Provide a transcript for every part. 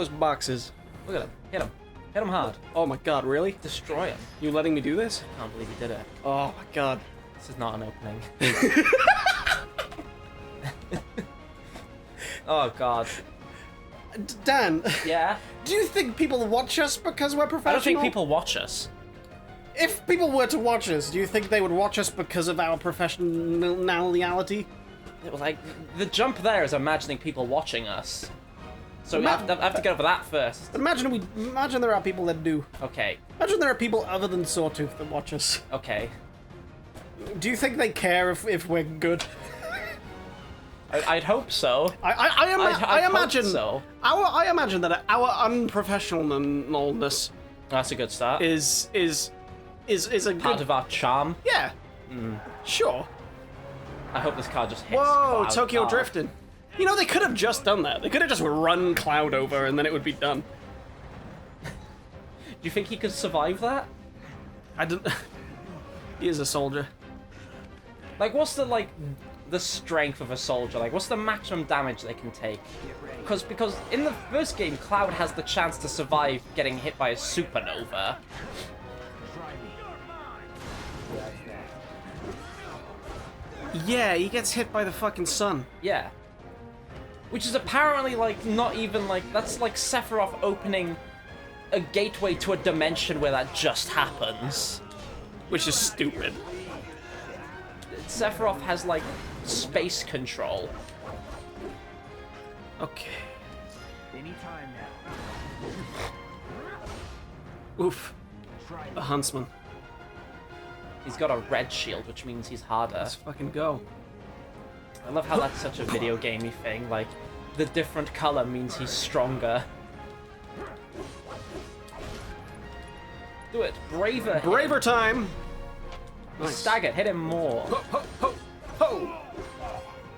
those boxes. Look at him. Hit him. Hit him hard. Oh my god, really? Destroy him. You letting me do this? I can't believe he did it. Oh my god. This is not an opening. Oh god. Dan. Yeah? Do you think people watch us because we're professional? I don't think people watch us. If people were to watch us, do you think they would watch us because of our professionality? It was like, the jump there is imagining people watching us. So I have to get over that first. But imagine there are people that do. Okay. Imagine there are people other than Sawtooth that watch us. Okay. Do you think they care if we're good? I'd hope so. I imagine so. I imagine that our unprofessionalness That's a good start. is a Part good of our charm. yeah. Sure. I hope this car just hits. Whoa, Cloud Tokyo hard. drifting. You know, they could have just done that. They could have just run Cloud over and then it would be done. Do you think he could survive that? I don't. He is a soldier. Like, what's the strength of a soldier? Like, what's the maximum damage they can take? Because in the first game, Cloud has the chance to survive getting hit by a supernova. Yeah, he gets hit by the fucking sun. Yeah. Which is apparently, like, not even, like, that's like Sephiroth opening a gateway to a dimension where that just happens. Which is stupid. Sephiroth has, like, space control. Okay. Anytime now. Oof. The huntsman. He's got a red shield, which means he's harder. Let's fucking go. I love how that's such a video gamey thing. Like, the different color means he's stronger. Do it. Braver. Braver time! Nice. Stagger. Hit him more. Ho, ho, ho, ho!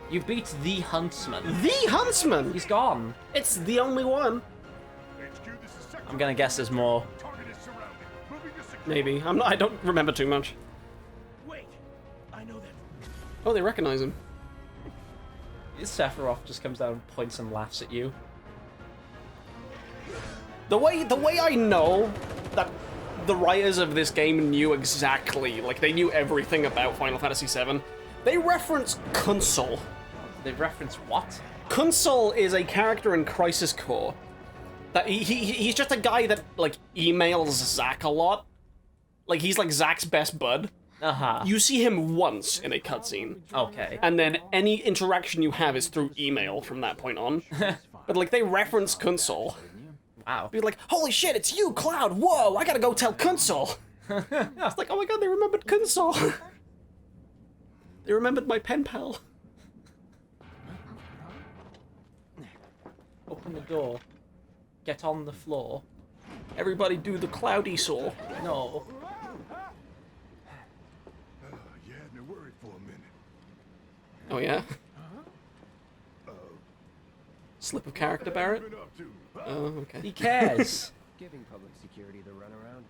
You beat the Huntsman. The huntsman! He's gone. It's the only one. I'm gonna guess there's more. Maybe. I don't remember too much. Wait, I know that. Oh, they recognize him. Sephiroth just comes down, points and laughs at you. The way I know that the writers of this game knew exactly, like, they knew everything about Final Fantasy VII, they reference Kunsol. They reference what? Kunsol is a character in Crisis Core. That he's just a guy that, like, emails Zack a lot. Like, he's like Zack's best bud. Uh-huh. You see him once in a cutscene. Okay. And then any interaction you have is through email from that point on. But, like, they reference Kunsol. Wow. Be like, holy shit, it's you, Cloud! Whoa, I gotta go tell Kunsol! It's like, oh my god, they remembered Kunsol! They remembered my pen pal. Open the door. Get on the floor. Everybody do the cloudy saw. No. You had me worried for a minute. Oh yeah? Slip of character, Barrett? Been up to? Oh, okay. He cares. Giving public security the runaround,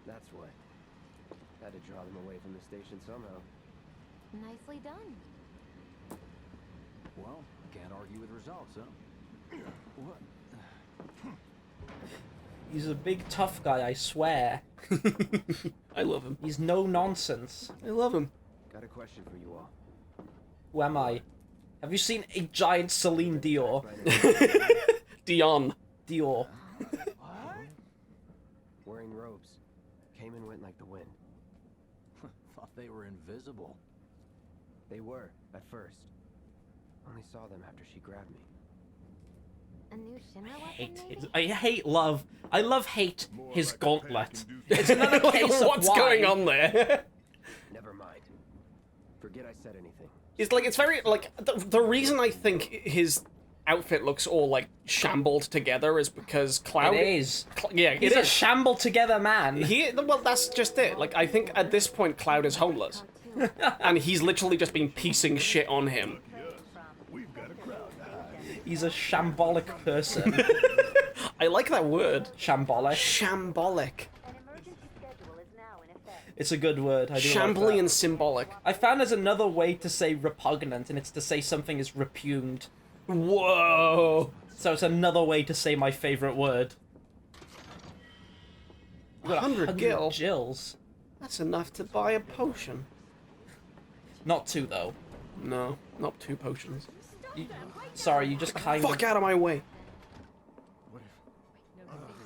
that's what. Had to draw them away from the station somehow. Nicely done. Well, can't argue with results, huh? What? He's a big tough guy, I swear. I love him. He's no nonsense. I love him. Got a question for you all. Who am I? Have you seen a giant Celine Dior? Dion. Dior. Wearing robes. Came and went like the wind. Thought they were invisible. They were, at first. Only saw them after she grabbed me. A new shimmer Hate weapon, his, maybe? I hate love. I love hate his like a gauntlet. pan can do It's another Like, case of what's why. going on there? Never mind. Forget I said anything. It's like, it's very, like, the reason I think his outfit looks all, like, shambled together is because Cloud... It is. Yeah, He's it a is. shamble together man. Well, that's just it. Like, I think at this point, Cloud is homeless. And he's literally just been piecing shit on him. We've got a crowd to hide. He's a shambolic person. I like that word. Shambolic. Shambolic. An emergency schedule is now in effect. It's a good word. I do Shambly like that. and symbolic. I found there's another way to say repugnant, and it's to say something is repugned. Whoa! So it's another way to say my favorite word. We got 100 gil? gills. That's enough to buy a potion. Not 2 though. No, not 2 potions. Sorry, you just kind Fuck of... out of my way!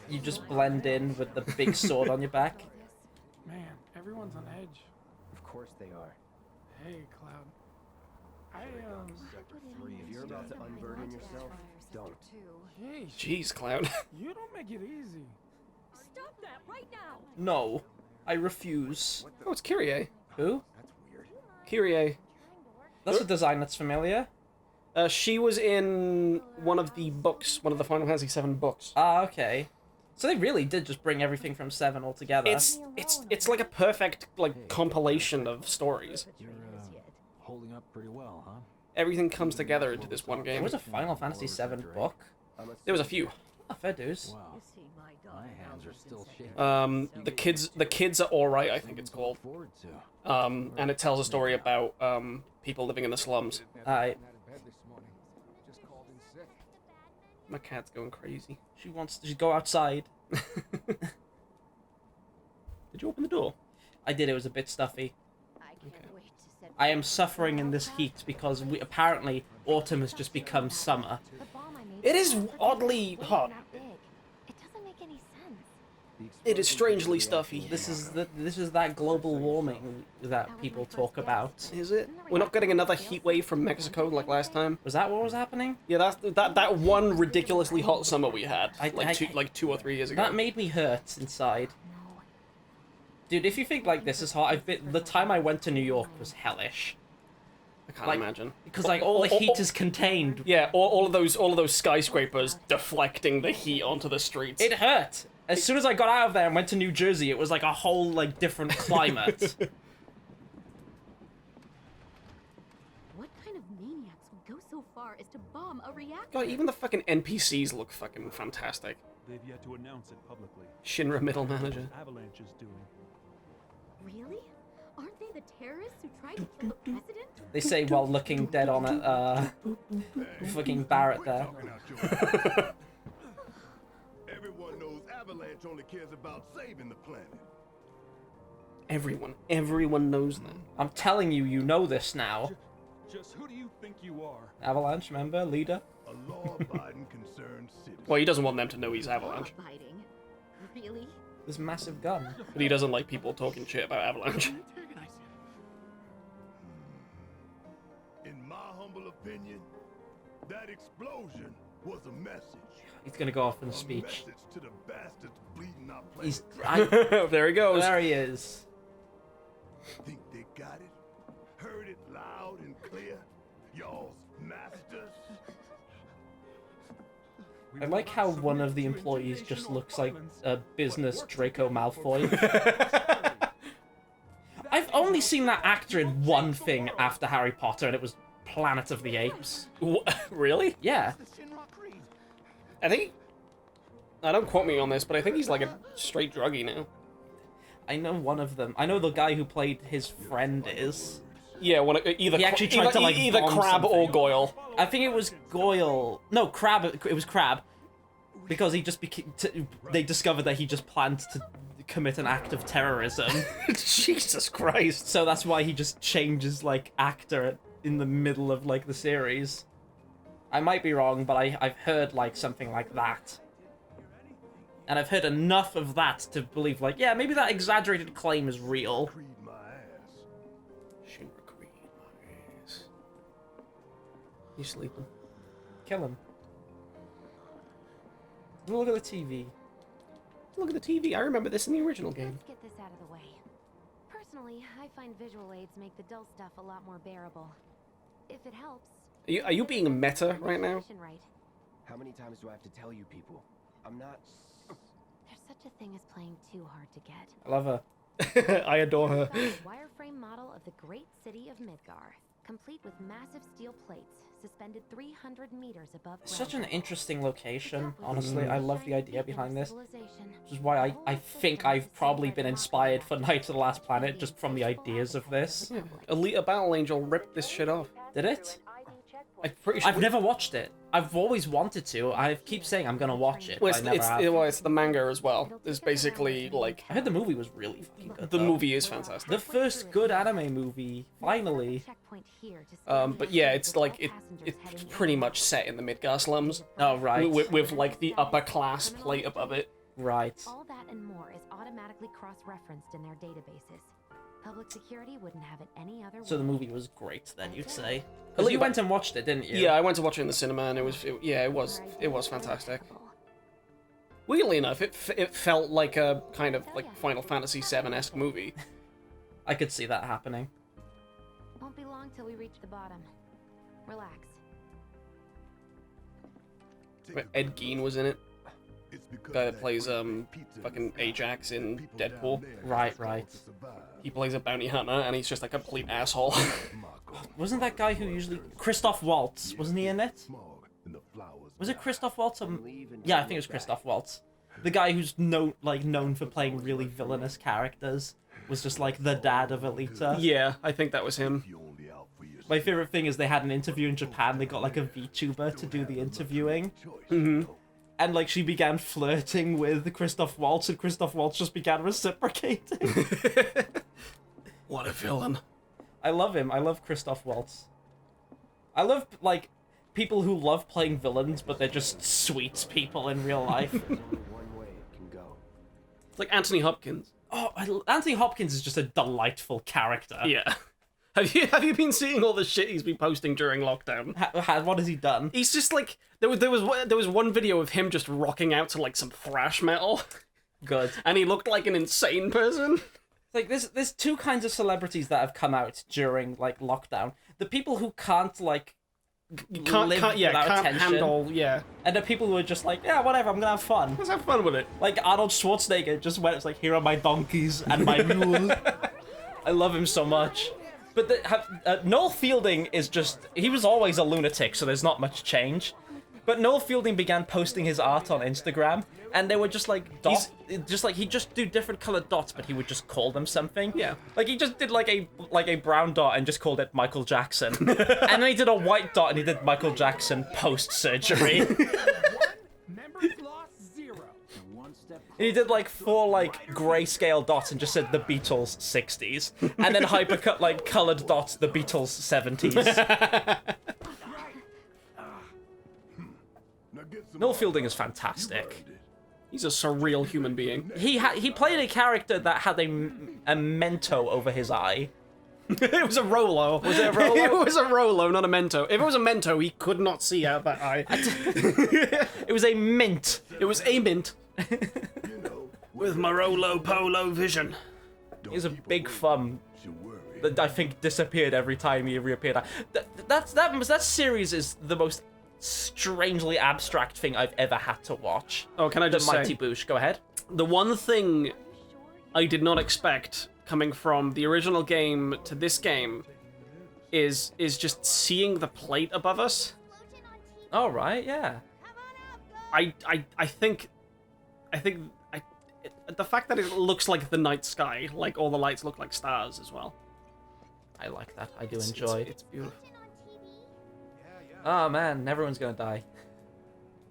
You just blend in with the big sword on your back. Man, everyone's on edge. Of course they are. Hey, Cloud. If you're about to unburden yourself, don't. Hey, Jeez, Cloud. you don't make it easy. Stop that right now! No, I refuse. Oh, it's Kyrie. Who? That's weird. Kyrie. That's a design that's familiar. She was in one of the books, one of the Final Fantasy VII books. Ah, okay. So they really did just bring everything from 7 all together. It's like a perfect like compilation of stories. You're holding up pretty well, huh? Everything comes together into this one There game. was a Final Fantasy 7 book. There was a few. Oh, fair dues. Wow. My hands are still shaking. The kids are alright, I think it's called. Forward to. And it tells a story about people living in the slums. Alright. My cat's going crazy. She wants to go outside. Did you open the door? I did, it was a bit stuffy. I can't wait to set I am suffering in this heat because apparently autumn has just become summer. the bomb I made. It is oddly hot. That big. It doesn't make any sense. It is strangely stuffy. This is that global warming that people talk about. Is it? We're not getting another heat wave from Mexico like last time. Was that what was happening? Yeah, that one ridiculously hot summer we had I- like 2 or 3 years ago. That made me hurt inside. Dude, if you think like this is hot, the time I went to New York was hellish. I can't like- imagine. Because like all the heat is contained. Yeah, all of those skyscrapers deflecting the heat onto the streets. It hurt. As soon as I got out of there and went to New Jersey, it was like a whole like different climate. What kind of maniacs would go so far as to bomb a reactor? God, even the fucking NPCs look fucking fantastic. They've yet to announce it publicly. Shinra middle manager. Avalanche is doing. Really? Aren't they the terrorists who tried to kill the president? They say while looking dead on it, fucking Barrett there. Oh, Oh, uh, Everyone knows Avalanche only cares about saving the planet. Everyone knows that. I'm telling you, you know this now. Just who do you think you are? Avalanche member, leader. A law-abiding concerned citizen. Well, he doesn't want them to know he's Avalanche, Fighting? Really? This massive gun. but he doesn't like people talking shit about Avalanche. In my humble opinion, that explosion was a message. He's gonna go off in a A speech. message to the bastards bleeding our planet He's. dry. There he goes. There he is. Think they got it? Heard it loud and clear? Y'all's masters? I like how one of the employees just looks like a business Draco Malfoy. I've only seen that actor in one thing after Harry Potter, and it was Planet of the Apes. Really? Yeah. I think. I don't quote me on this, but I think he's like a straight druggie now. I know one of them. I know the guy who played his friend is. Yeah, either He actually tried to, like, either bomb Crab or something. Goyle. I think it was Goyle. No, Crab. It was Crab. Because he just they discovered that he just planned to commit an act of terrorism. Jesus Christ. So that's why he just changes, like, actor in the middle of, like, the series. I might be wrong, but I've heard, like, something like that. And I've heard enough of that to believe, like, yeah, maybe that exaggerated claim is real. Creed my ass. Shinra Creed, my ass. He's sleeping. Kill him. Look at the TV. Look at the TV. I remember this in the original game. Let's get this out of the way. Personally, I find visual aids make the dull stuff a lot more bearable. If it helps. Are you being meta right now? Right. How many times do I have to tell you people? I'm not. There's such a thing as playing too hard to get. I love her. I adore her. Wireframe model of the great city of Midgar, complete with massive steel plates suspended 300 meters above ground. Such an level. interesting location, honestly. I love the idea behind this. Civilization. Which is why I think I've probably been inspired for Knights of the Last Planet just from the ideas of this. A Battle Angel ripped this shit off. Did it? I'm pretty sure. I've never watched it. I've always wanted to. I keep saying I'm gonna watch it, Well, but I never have. it's the manga as well. It's basically like I heard the movie was really fucking good. the though. movie is fantastic. The first good anime movie, finally. But yeah, it's like it's pretty much set in the Midgar slums. Oh right, With like the upper class plate above it. right. All that and more is automatically cross-referenced in their databases. Public security wouldn't have it any other way. So the movie was great, then you'd say. A Because you little went and watched it, didn't you? Yeah, I went to watch it in the cinema, and it was fantastic. Weirdly enough, it felt like a kind of like Final Fantasy VII-esque movie. I could see that happening. Won't be long till we reach the bottom. Relax. Ed Gein was in it. Guy that plays fucking Ajax in Deadpool. Right. He plays a bounty hunter, and he's just a complete asshole. Wasn't that guy who usually Christoph Waltz? Wasn't he in it? Was it Christoph Waltz? Yeah, I think it was Christoph Waltz. The guy who's known for playing really villainous characters was just like the dad of Alita. Yeah, I think that was him. My favorite thing is they had an interview in Japan. They got like a VTuber to do the interviewing. Mm-hmm. And like she began flirting with Christoph Waltz, and Christoph Waltz just began reciprocating. What a villain. I love him. I love Christoph Waltz. I love like people who love playing villains, but they're just sweet people in real life. There's only one way it can go. It's like Anthony Hopkins. Oh, Anthony Hopkins is just a delightful character. Yeah. Have you been seeing all the shit he's been posting during lockdown? What has he done? He's just like there was one video of him just rocking out to like some thrash metal, Good. and he looked like an insane person. Like there's two kinds of celebrities that have come out during like lockdown. The people who can't like live without attention, handle. Yeah, and the people who are just like, yeah, whatever, I'm gonna have fun. let's have fun with it. Like Arnold Schwarzenegger just went, it's like, here are my donkeys and my mules. I love him so much. But Noel Fielding is just, he was always a lunatic, so there's not much change. But Noel Fielding began posting his art on Instagram, and they were just like dots, just like he'd just do different colored dots, but he would just call them something. Yeah. Like he just did like a brown dot and just called it Michael Jackson. And then he did a white dot and he did Michael Jackson post-surgery. Members lost 0. One step He did like 4 like grayscale dots and just said the Beatles 60s, and then hypercut like colored dots the Beatles 70s. Noel Fielding is fantastic. He's a surreal human being. He played a character that had a mento over his eye. It was a Rolo. Was it a Rolo? It was a Rolo, not a Mento. If it was a Mento, he could not see out that eye. It was a mint. It was a mint. With my Rolo Polo vision. He was a big thumb that I think disappeared every time he reappeared. That series is the most strangely abstract thing I've ever had to watch. Oh, can I just The Mighty say, Boosh, go ahead. the one thing I did not expect coming from the original game to this game is just seeing the plate above us. All right, yeah. I think the fact that it looks like the night sky, like all the lights look like stars as well. I like that. I do enjoy. It's beautiful. Oh man, everyone's gonna die.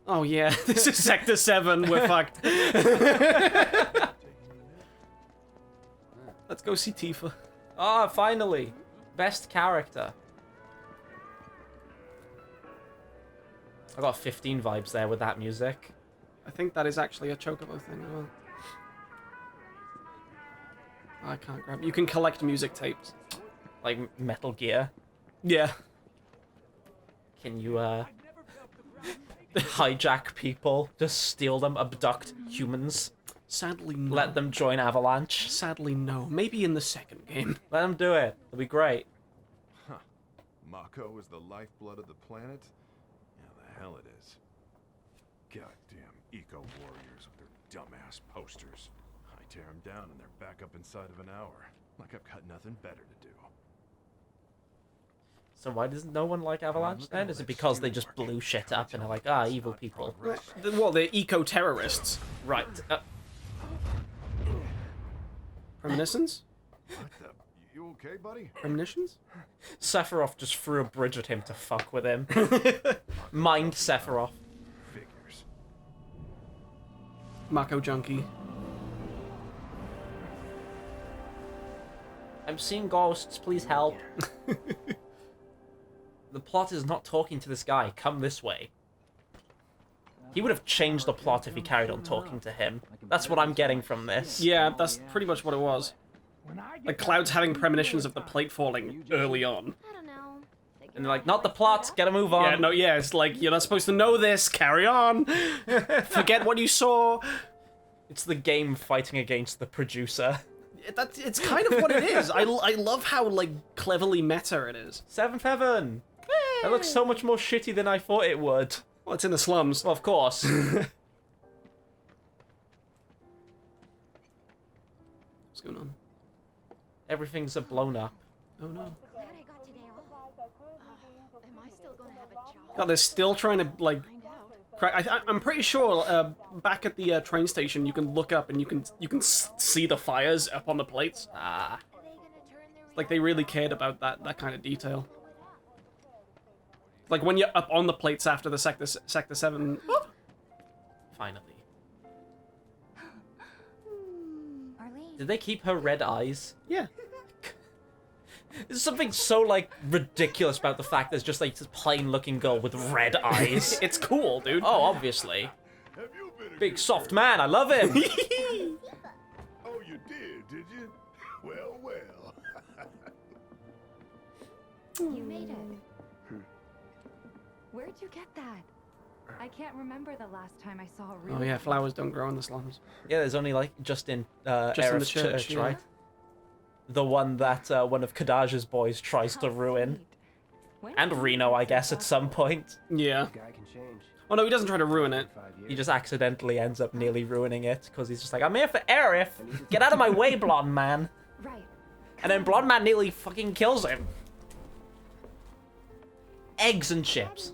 Oh yeah, this is Sector 7. We're fucked. Let's go see Tifa. Ah, finally, best character. I got 15 vibes there with that music. I think that is actually a Chocobo thing as well. I can't grab. You can collect music tapes. Like Metal Gear. Yeah. Can you hijack people, just steal them, abduct humans, Sadly, no. let them join Avalanche? Sadly, no. Maybe in the second game. Let them do it. It'll be great. Mako is the lifeblood of the planet? Yeah, the hell it is. Goddamn eco-warriors with their dumbass posters. I tear them down and they're back up inside of an hour. Like I've got nothing better to do. So why does no one like Avalanche then? Is it because they just blew shit up and are like, ah, evil people? Well, they're eco-terrorists. Right. Reminiscence? What the? You okay, buddy? Premonitions? Sephiroth just threw a bridge at him to fuck with him. Mind Sephiroth. Figures. Mako Junkie. I'm seeing ghosts, please help. The plot is not talking to this guy. Come this way. He would have changed the plot if he carried on talking to him. That's what I'm getting from this. Yeah, that's pretty much what it was. When I get Like, Cloud's having premonitions of the plate falling early on. I don't know. And they're like, not the plot, get a move on. Yeah, no, yeah, it's like, you're not supposed to know this, carry on. Forget what you saw. It's the game fighting against the producer. It's kind of what it is. I love how, like, cleverly meta it is. Seventh Heaven! That looks so much more shitty than I thought it would. Well, it's in the slums. Well, of course. What's going on? Everything's blown up. Oh no. Glad I got today off. Am I still gonna have a job? God, they're still trying to, like, Find out. crack. I'm pretty sure back at the train station you can look up and you can see the fires up on the plates. Ah. Are they gonna turn their Like, they really cared about that kind of detail. Like, when you're up on the plates after the Sector 7... Finally. Arlene. Did they keep her red eyes? Yeah. There's something so, like, ridiculous about the fact there's just, like, this plain-looking girl with red eyes. It's cool, dude. Oh, obviously. Have you been a Big good soft girl? man, I love him! Oh, you did you? Well, well. You made it. Where'd you get that? I can't remember the last time I saw a real. Oh yeah, flowers don't grow in the slums. Yeah, there's only, like, just in Just in the Aerith's church, yeah. right? The one that one of Kadaj's boys tries to ruin. And Reno, I guess, at some point. Yeah. Guy can change. Oh no, he doesn't try to ruin it. 5 years. He just accidentally ends up nearly ruining it, because he's just like, I'm here for Aerith! Get out of my way, blonde man! Right. And then blonde man nearly fucking kills him. Eggs and chips.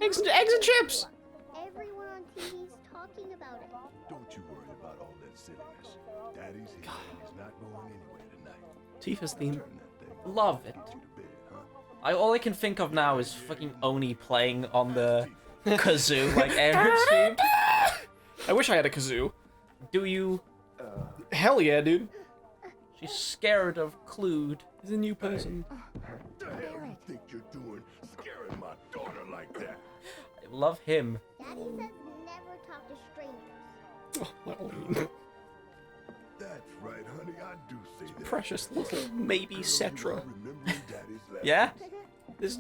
Eggs and chips! Everyone on TV's talking about it. Don't you worry about all that silliness. Daddy's here and he's not going anywhere tonight. Tifa's theme. Turn that thing. Love it. Get you to bed, huh? All I can think of now is fucking Oni playing on the kazoo, like Aerith's theme. I wish I had a kazoo. Do you? Hell yeah, dude. She's scared of Clued. He's a new person. What the hell you think you're doing? Scaring my daughter like that? I love him. Daddy says never talk to strangers. Oh, well, That's right, honey. I do say that. precious little maybe Cetra. Remembering Daddy's last Yeah? This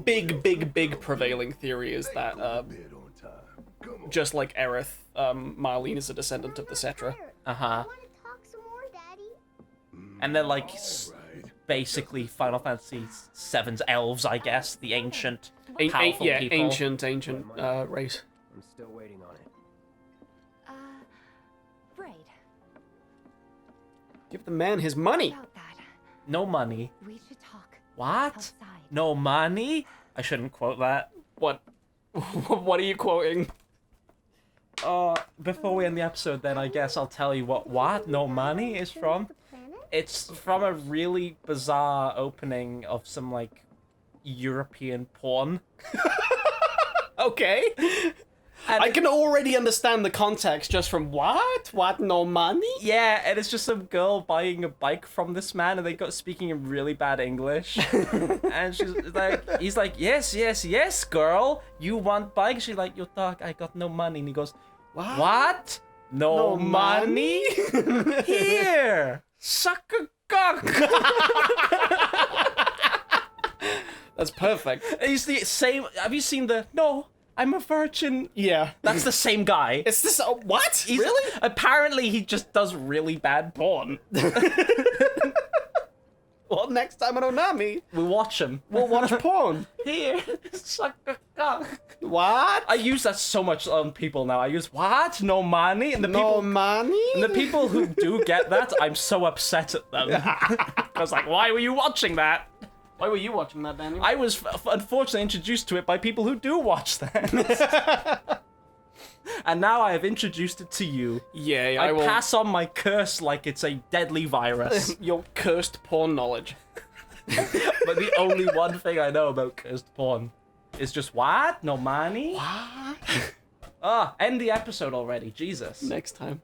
big prevailing theory is that bed on time. Come on. just like Aerith, Marlene is a descendant of the Cetra. Uh-huh. I want to talk some more, Daddy. And they're like Right. basically Final Fantasy VII's elves, I guess, the ancient, powerful Yeah, people. ancient race. I'm still waiting on it. Braid. Give the man his money. About that. No money. We should talk. What? Outside. No money? I shouldn't quote that. What? What are you quoting? Before we end the episode, then I guess I'll tell you what No Money is from. The planet? It's from a really bizarre opening of some, like, European porn. Okay. And I can already understand the context just from what? What? No money? yeah, and it's just some girl buying a bike from this man, and they got speaking in really bad English. And he's like, yes, girl, you want bike? She's like, you talk, I got no money. And he goes, what? No, No money? Here, suck a cock. That's perfect. He's the same. Have you seen the no? I'm a virgin. Yeah. That's the same guy. It's this. What? He's, Really? Apparently, he just does really bad porn. Well, next time on Onami, We watch him. we'll watch porn. Here, suck a cock. What? I use that so much on people now. I use what? No money, and the No people. money? And the people who do get that, I'm so upset at them. I was like, why were you watching that? Why were you watching that, Daniel? I was unfortunately introduced to it by people who do watch that. And now I have introduced it to you. Yay, I I will... pass on my curse like it's a deadly virus. Your cursed porn knowledge. But the only one thing I know about cursed porn is just what? No money? What? End the episode already. Jesus. Next time.